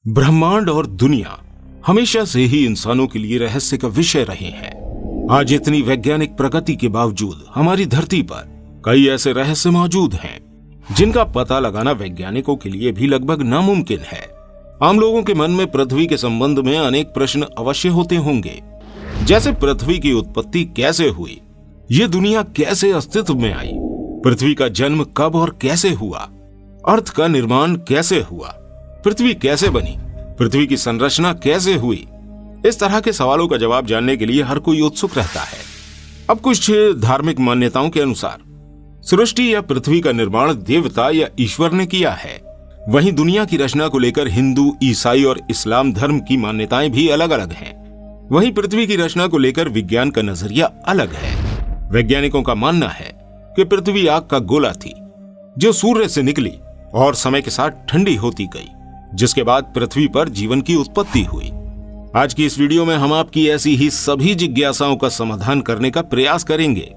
ब्रह्मांड और दुनिया हमेशा से ही इंसानों के लिए रहस्य का विषय रहे हैं। आज इतनी वैज्ञानिक प्रगति के बावजूद हमारी धरती पर कई ऐसे रहस्य मौजूद हैं जिनका पता लगाना वैज्ञानिकों के लिए भी लगभग नामुमकिन है। आम लोगों के मन में पृथ्वी के संबंध में अनेक प्रश्न अवश्य होते होंगे, जैसे पृथ्वी की उत्पत्ति कैसे हुई, ये दुनिया कैसे अस्तित्व में आई, पृथ्वी का जन्म कब और कैसे हुआ, अर्थ का निर्माण कैसे हुआ, पृथ्वी कैसे बनी, पृथ्वी की संरचना कैसे हुई। इस तरह के सवालों का जवाब जानने के लिए हर कोई उत्सुक रहता है। अब कुछ धार्मिक मान्यताओं के अनुसार सृष्टि या पृथ्वी का निर्माण देवता या ईश्वर ने किया है। वहीं दुनिया की रचना को लेकर हिंदू, ईसाई और इस्लाम धर्म की मान्यताएं भी अलग अलग हैं। वहीं पृथ्वी की रचना को लेकर विज्ञान का नजरिया अलग है। वैज्ञानिकों का मानना है कि पृथ्वी आग का गोला थी जो सूर्य से निकली और समय के साथ ठंडी होती गई, जिसके बाद पृथ्वी पर जीवन की उत्पत्ति हुई। आज की इस वीडियो में हम आपकी ऐसी ही सभी जिज्ञासाओं का समाधान करने का प्रयास करेंगे।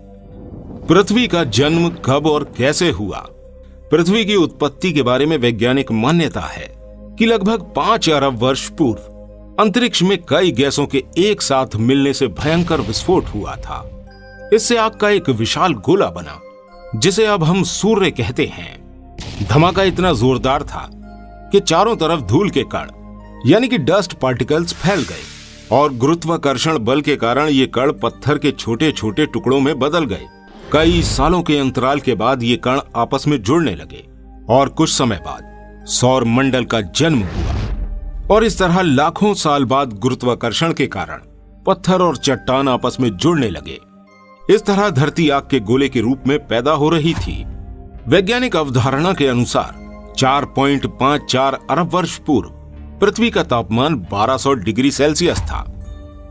पृथ्वी का जन्म कब और कैसे हुआ। पृथ्वी की उत्पत्ति के बारे में वैज्ञानिक मान्यता है कि लगभग 5 अरब वर्ष पूर्व अंतरिक्ष में कई गैसों के एक साथ मिलने से भयंकर विस्फोट हुआ था। इससे आग का एक विशाल गोला बना, जिसे अब हम सूर्य कहते हैं। धमाका इतना जोरदार था कि चारों तरफ धूल के कण यानी कि डस्ट पार्टिकल्स फैल गए और गुरुत्वाकर्षण बल के कारण ये कण पत्थर के छोटे छोटे टुकड़ों में बदल गए। कई सालों के अंतराल के बाद ये कण आपस में जुड़ने लगे और कुछ समय बाद सौर मंडल का जन्म हुआ। और इस तरह लाखों साल बाद गुरुत्वाकर्षण के कारण पत्थर और चट्टान आपस में जुड़ने लगे। इस तरह धरती आग के गोले के रूप में पैदा हो रही थी। वैज्ञानिक अवधारणा के अनुसार 4.54 अरब वर्ष पूर्व पृथ्वी का तापमान 1200 डिग्री सेल्सियस था।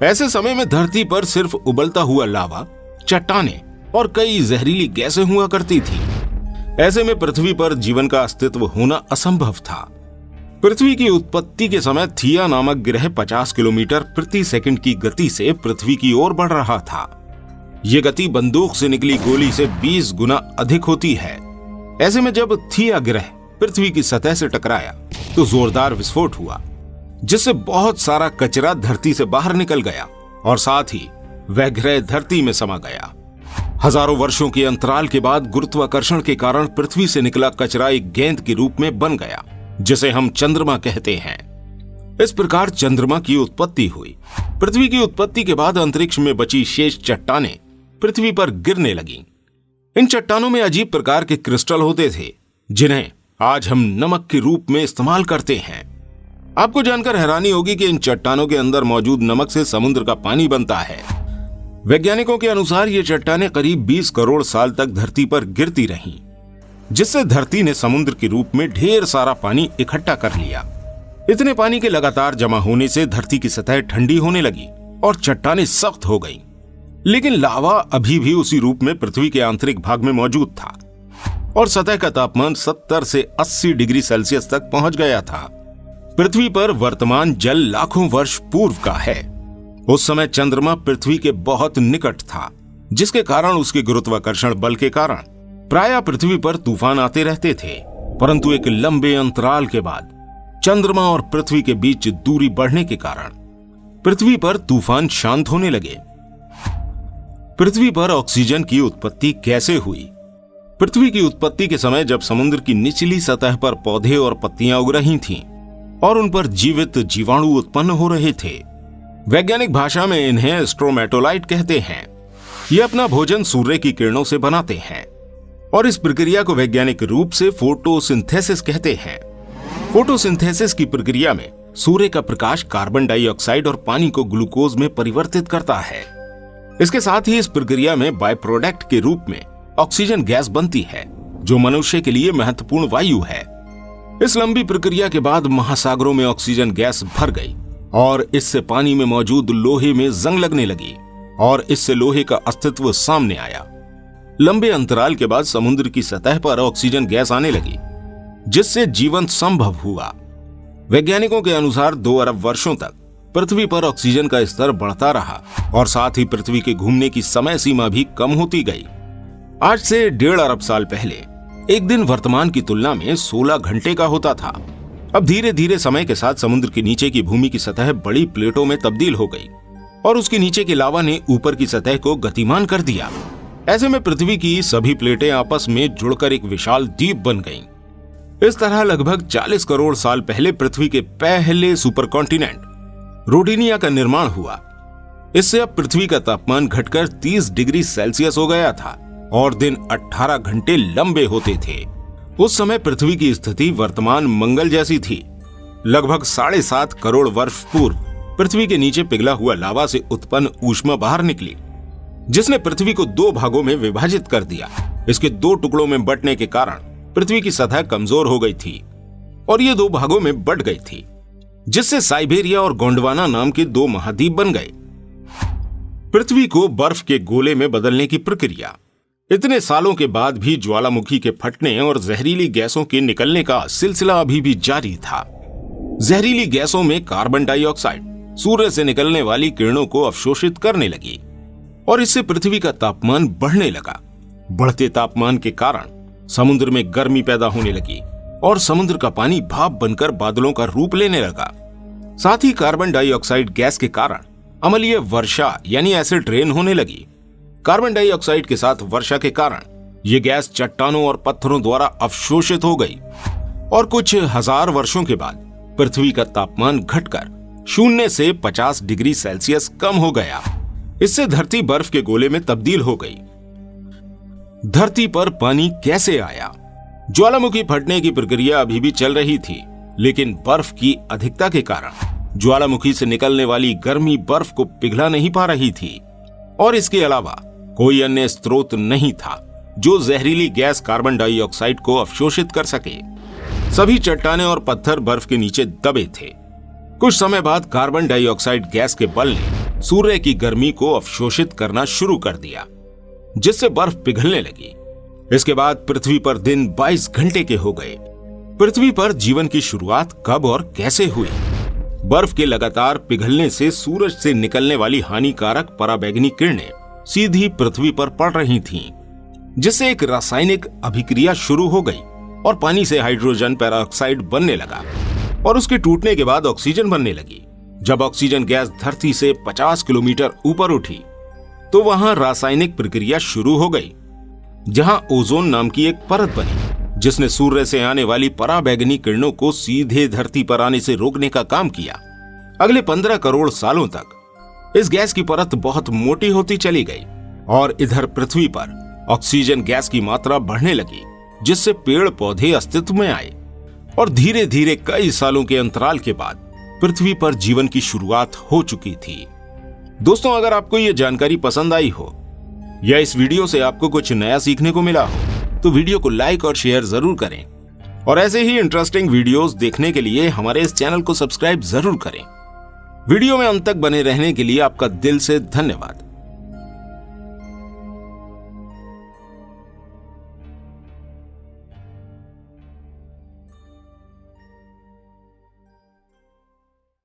ऐसे समय में धरती पर सिर्फ उबलता हुआ लावा, चट्टानें और कई जहरीली गैसें हुआ करती थी। ऐसे में पृथ्वी पर जीवन का अस्तित्व होना असंभव था। पृथ्वी की उत्पत्ति के समय थिया नामक ग्रह 50 किलोमीटर प्रति सेकंड की गति से पृथ्वी की ओर बढ़ रहा था। ये गति बंदूक से निकली गोली से 20 गुना अधिक होती है। ऐसे में जब थिया ग्रह पृथ्वी की सतह से टकराया तो जोरदार विस्फोट हुआ, जिससे बहुत सारा कचरा धरती से बाहर निकल गया और साथ ही वह ग्रह धरती में समा गया। हजारों वर्षों के अंतराल के बाद गुरुत्वाकर्षण के कारण पृथ्वी से निकला कचरा एक गेंद के रूप में बन गया, जिसे हम चंद्रमा कहते हैं। इस प्रकार चंद्रमा की उत्पत्ति हुई। पृथ्वी की उत्पत्ति के बाद अंतरिक्ष में बची शेष चट्टानें पृथ्वी पर गिरने लगीं। इन चट्टानों में अजीब प्रकार के क्रिस्टल होते थे, जिन्हें आज हम नमक के रूप में इस्तेमाल करते हैं। आपको जानकर हैरानी होगी कि इन चट्टानों के अंदर मौजूद नमक से समुद्र का पानी बनता है। वैज्ञानिकों के अनुसार ये चट्टानें करीब 20 करोड़ साल तक धरती पर गिरती रहीं, जिससे धरती ने समुद्र के रूप में ढेर सारा पानी इकट्ठा कर लिया। इतने पानी के लगातार जमा होने से धरती की सतह ठंडी होने लगी और चट्टानें सख्त हो गईं। लेकिन लावा अभी भी उसी रूप में पृथ्वी के आंतरिक भाग में मौजूद था और सतह का तापमान 70 से 80 डिग्री सेल्सियस तक पहुंच गया था। पृथ्वी पर वर्तमान जल लाखों वर्ष पूर्व का है। उस समय चंद्रमा पृथ्वी के बहुत निकट था, जिसके कारण उसके गुरुत्वाकर्षण बल के कारण प्रायः पृथ्वी पर तूफान आते रहते थे। परंतु एक लंबे अंतराल के बाद चंद्रमा और पृथ्वी के बीच दूरी बढ़ने के कारण पृथ्वी पर तूफान शांत होने लगे। पृथ्वी पर ऑक्सीजन की उत्पत्ति कैसे हुई। पृथ्वी की उत्पत्ति के समय जब समुद्र की निचली सतह पर पौधे और पत्तियां उग रही थीं और उन पर जीवित जीवाणु उत्पन्न हो रहे थे। वैज्ञानिक भाषा में इन्हें स्ट्रोमेटोलाइट कहते हैं। ये अपना भोजन सूर्य की किरणों से बनाते हैं और इस प्रक्रिया को वैज्ञानिक रूप से फोटोसिंथेसिस कहते हैं। फोटोसिंथेसिस की प्रक्रिया में सूर्य का प्रकाश कार्बन डाइऑक्साइड और पानी को ग्लूकोज में परिवर्तित करता है। इसके साथ ही इस प्रक्रिया में बाय प्रोडक्ट के रूप में ऑक्सीजन गैस बनती है, जो मनुष्य के लिए महत्वपूर्ण वायु है। इस लंबी प्रक्रिया के बाद महासागरों में ऑक्सीजन गैस भर गई और इससे पानी में मौजूद लोहे में जंग लगने लगी और इससे लोहे का अस्तित्व सामने आया। लंबे अंतराल के बाद समुद्र की सतह पर ऑक्सीजन गैस आने लगी, जिससे जीवन संभव हुआ। वैज्ञानिकों के अनुसार 2 अरब वर्षों तक पृथ्वी पर ऑक्सीजन का स्तर बढ़ता रहा और साथ ही पृथ्वी के घूमने की समय सीमा भी कम होती गई। आज से 1.5 अरब साल पहले एक दिन वर्तमान की तुलना में 16 घंटे का होता था। अब धीरे धीरे समय के साथ समुद्र के नीचे की भूमि की सतह बड़ी प्लेटों में तब्दील हो गई और उसके नीचे की लावा ने ऊपर की सतह को गतिमान कर दिया। ऐसे में पृथ्वी की सभी प्लेटें आपस में जुड़कर एक विशाल द्वीप बन गईं। इस तरह लगभग 40 करोड़ साल पहले पृथ्वी के पहले सुपर कॉन्टिनेंट रोडिनिया का निर्माण हुआ। इससे अब पृथ्वी का तापमान घटकर 30 डिग्री सेल्सियस हो गया था और दिन 18 घंटे लंबे होते थे। उस समय पृथ्वी की स्थिति वर्तमान मंगल जैसी थी। लगभग 7.5 करोड़ वर्ष पूर्व पृथ्वी के नीचे पिघला हुआ लावा से उत्पन्न ऊष्मा बाहर निकली, जिसने पृथ्वी को 2 भागों में विभाजित कर दिया। इसके 2 टुकड़ों में बंटने के कारण पृथ्वी की सतह कमजोर हो गई थी और ये 2 भागों में बंट गई थी, जिससे साइबेरिया और गोंडवाना नाम के 2 महाद्वीप बन गए। पृथ्वी को बर्फ के गोले में बदलने की प्रक्रिया इतने सालों के बाद भी ज्वालामुखी के फटने और जहरीली गैसों के निकलने का सिलसिला अभी भी जारी था। जहरीली गैसों में कार्बन डाइऑक्साइड सूर्य से निकलने वाली किरणों को अवशोषित करने लगी और इससे पृथ्वी का तापमान बढ़ने लगा। बढ़ते तापमान के कारण समुद्र में गर्मी पैदा होने लगी और समुद्र का पानी भाप बनकर बादलों का रूप लेने लगा। साथ ही कार्बन डाइऑक्साइड गैस के कारण अम्लीय वर्षा यानी एसिड रेन होने लगी। कार्बन डाइऑक्साइड के साथ वर्षा के कारण ये गैस चट्टानों और पत्थरों द्वारा अवशोषित हो गई और कुछ हजार वर्षों के बाद पृथ्वी का तापमान घटकर 0 से 50 डिग्री सेल्सियस कम हो गया। इससे धरती बर्फ के गोले में तब्दील हो गई। धरती पर पानी कैसे आया? ज्वालामुखी फटने की प्रक्रिया अभी भी चल रही थी, लेकिन बर्फ की अधिकता के कारण ज्वालामुखी से निकलने वाली गर्मी बर्फ को पिघला नहीं पा रही थी और इसके अलावा कोई अन्य स्रोत नहीं था जो जहरीली गैस कार्बन डाइऑक्साइड को अवशोषित कर सके। सभी चट्टानें और पत्थर बर्फ के नीचे दबे थे। कुछ समय बाद कार्बन डाइऑक्साइड गैस के बल ने सूर्य की गर्मी को अवशोषित करना शुरू कर दिया, जिससे बर्फ पिघलने लगी। इसके बाद पृथ्वी पर दिन 22 घंटे के हो गए। पृथ्वी पर जीवन की शुरुआत कब और कैसे हुई? बर्फ के लगातार पिघलने से सूरज से निकलने वाली हानिकारक पराबैंगनी किरणें सीधी पृथ्वी पर पड़ रही थीं, जिससे एक रासायनिक अभिक्रिया शुरू हो गई और पानी से हाइड्रोजन पेरोक्साइड बनने लगा और उसके टूटने के बाद ऑक्सीजन बनने लगी। जब ऑक्सीजन गैस धरती से 50 किलोमीटर ऊपर उठी तो वहां रासायनिक प्रक्रिया शुरू हो गई, जहां ओजोन नाम की एक परत बनी, जिसने सूर्य से आने वाली पराबैंगनी किरणों को सीधे धरती पर आने से रोकने का काम किया। अगले 15 करोड़ सालों तक इस गैस की परत बहुत मोटी होती चली गई और इधर पृथ्वी पर ऑक्सीजन गैस की मात्रा बढ़ने लगी, जिससे पेड़ पौधे अस्तित्व में आए और धीरे धीरे कई सालों के अंतराल के बाद पृथ्वी पर जीवन की शुरुआत हो चुकी थी। दोस्तों, अगर आपको ये जानकारी पसंद आई हो या इस वीडियो से आपको कुछ नया सीखने को मिला हो तो वीडियो को लाइक और शेयर जरूर करें और ऐसे ही इंटरेस्टिंग वीडियोस देखने के लिए हमारे इस चैनल को सब्सक्राइब जरूर करें। वीडियो में अंत तक बने रहने के लिए आपका दिल से धन्यवाद।